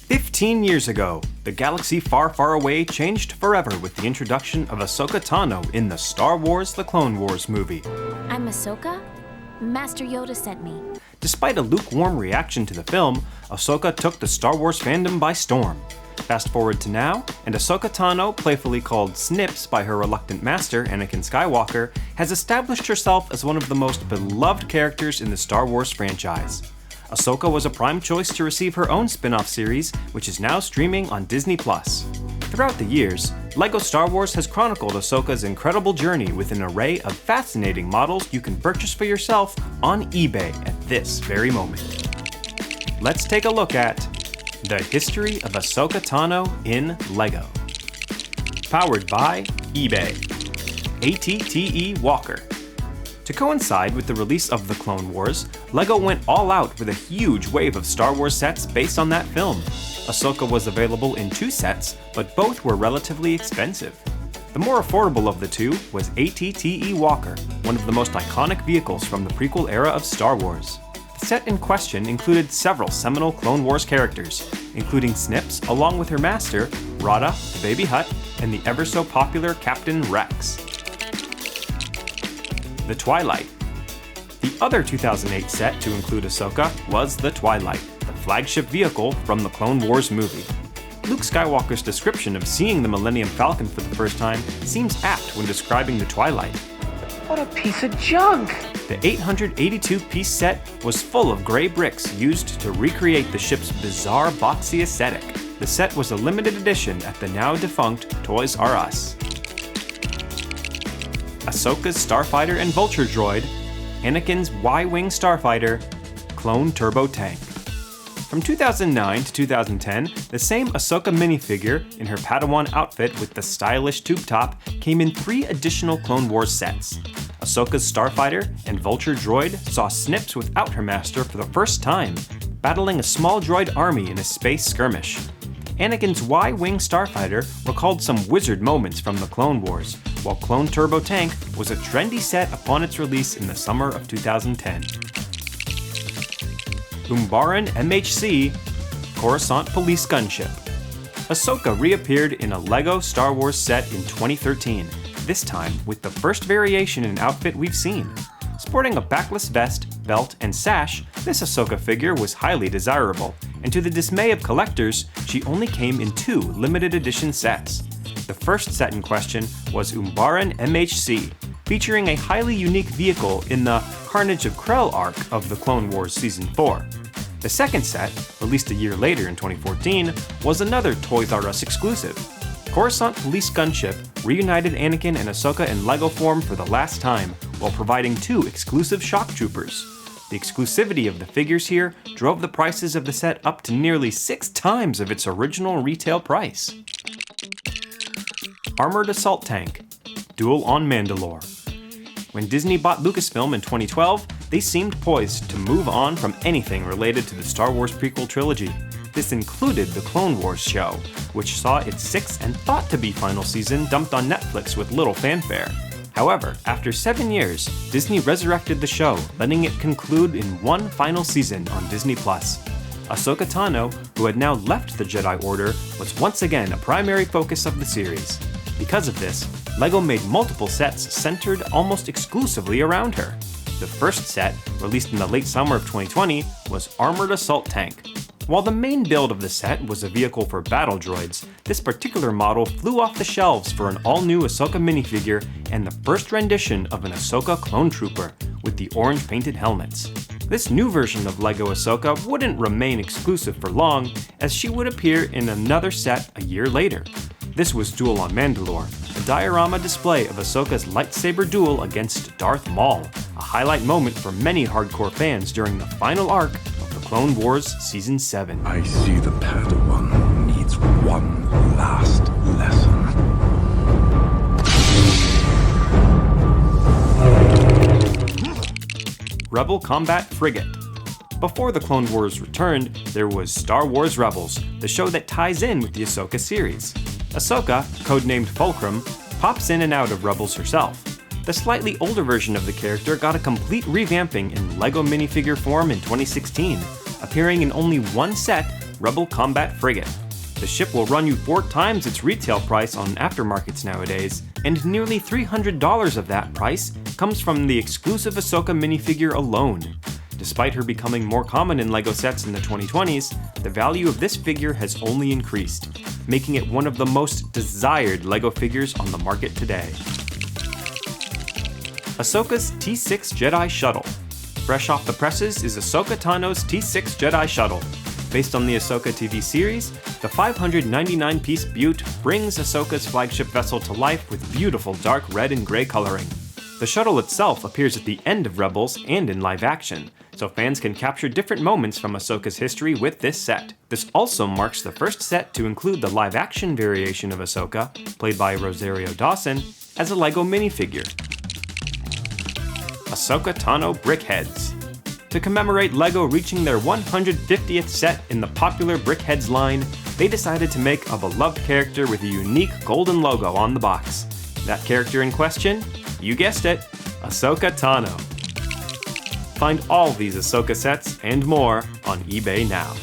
15 years ago, the galaxy far, far away changed forever with the introduction of Ahsoka Tano in the Star Wars The Clone Wars movie. I'm Ahsoka? Master Yoda sent me. Despite a lukewarm reaction to the film, Ahsoka took the Star Wars fandom by storm. Fast forward to now, and Ahsoka Tano, playfully called Snips by her reluctant master, Anakin Skywalker, has established herself as one of the most beloved characters in the Star Wars franchise. Ahsoka was a prime choice to receive her own spin-off series, which is now streaming on Disney+. Throughout the years, LEGO Star Wars has chronicled Ahsoka's incredible journey with an array of fascinating models you can purchase for yourself on eBay at this very moment. Let's take a look at the history of Ahsoka Tano in LEGO. Powered by eBay. ATTE Walker. To coincide with the release of The Clone Wars, LEGO went all out with a huge wave of Star Wars sets based on that film. Ahsoka was available in 2 sets, but both were relatively expensive. The more affordable of the two was ATTE Walker, one of the most iconic vehicles from the prequel era of Star Wars. The set in question included several seminal Clone Wars characters, including Snips along with her master, Rada, the Baby Hutt, and the ever-so-popular Captain Rex. The Twilight. The other 2008 set to include Ahsoka was the Twilight, the flagship vehicle from the Clone Wars movie. Luke Skywalker's description of seeing the Millennium Falcon for the first time seems apt when describing the Twilight. What a piece of junk! The 882-piece set was full of gray bricks used to recreate the ship's bizarre boxy aesthetic. The set was a limited edition at the now-defunct Toys R Us. Ahsoka's Starfighter and Vulture Droid, Anakin's Y-Wing Starfighter, Clone Turbo Tank. From 2009 to 2010, the same Ahsoka minifigure in her Padawan outfit with the stylish tube top came in 3 additional Clone Wars sets. Ahsoka's Starfighter and Vulture Droid saw Snips without her master for the first time, battling a small droid army in a space skirmish. Anakin's Y-Wing Starfighter recalled some wizard moments from the Clone Wars, while Clone Turbo Tank was a trendy set upon its release in the summer of 2010. Umbaran MHC Coruscant Police Gunship. Ahsoka reappeared in a LEGO Star Wars set in 2013, this time with the first variation in outfit we've seen. Sporting a backless vest, belt, and sash, this Ahsoka figure was highly desirable, and to the dismay of collectors, she only came in 2 limited edition sets. The first set in question was Umbaran MHC, featuring a highly unique vehicle in the Carnage of Krell arc of The Clone Wars Season 4. The second set, released a year later in 2014, was another Toys R Us exclusive. Coruscant Police Gunship reunited Anakin and Ahsoka in LEGO form for the last time, while providing 2 exclusive shock troopers. The exclusivity of the figures here drove the prices of the set up to nearly 6 times of its original retail price. Armored Assault Tank, Duel on Mandalore. When Disney bought Lucasfilm in 2012, they seemed poised to move on from anything related to the Star Wars prequel trilogy. This included the Clone Wars show, which saw its 6th and thought-to-be final season dumped on Netflix with little fanfare. However, after 7 years, Disney resurrected the show, letting it conclude in one final season on Disney+. Ahsoka Tano, who had now left the Jedi Order, was once again a primary focus of the series. Because of this, LEGO made multiple sets centered almost exclusively around her. The first set, released in the late summer of 2020, was Armored Assault Tank. While the main build of the set was a vehicle for battle droids, this particular model flew off the shelves for an all-new Ahsoka minifigure and the first rendition of an Ahsoka clone trooper, with the orange painted helmets. This new version of LEGO Ahsoka wouldn't remain exclusive for long, as she would appear in another set a year later. This was Duel on Mandalore, a diorama display of Ahsoka's lightsaber duel against Darth Maul, a highlight moment for many hardcore fans during the final arc of The Clone Wars Season 7. I see the Padawan needs one last lesson. Rebel Combat Frigate. Before The Clone Wars returned, there was Star Wars Rebels, the show that ties in with the Ahsoka series. Ahsoka, codenamed Fulcrum, pops in and out of Rebels herself. The slightly older version of the character got a complete revamping in LEGO minifigure form in 2016, appearing in only one set Rebel Combat Frigate. The ship will run you 4 times its retail price on aftermarkets nowadays, and nearly $300 of that price comes from the exclusive Ahsoka minifigure alone. Despite her becoming more common in LEGO sets in the 2020s, the value of this figure has only increased, making it one of the most desired LEGO figures on the market today. Ahsoka's T6 Jedi Shuttle. Fresh off the presses is Ahsoka Tano's T6 Jedi Shuttle. Based on the Ahsoka TV series, the 599-piece Butte brings Ahsoka's flagship vessel to life with beautiful dark red and gray coloring. The shuttle itself appears at the end of Rebels and in live action, so fans can capture different moments from Ahsoka's history with this set. This also marks the first set to include the live action variation of Ahsoka, played by Rosario Dawson, as a LEGO minifigure. Ahsoka Tano Brickheads. To commemorate LEGO reaching their 150th set in the popular Brickheads line, they decided to make a beloved character with a unique golden logo on the box. That character in question? You guessed it, Ahsoka Tano. Find all these Ahsoka sets and more on eBay now.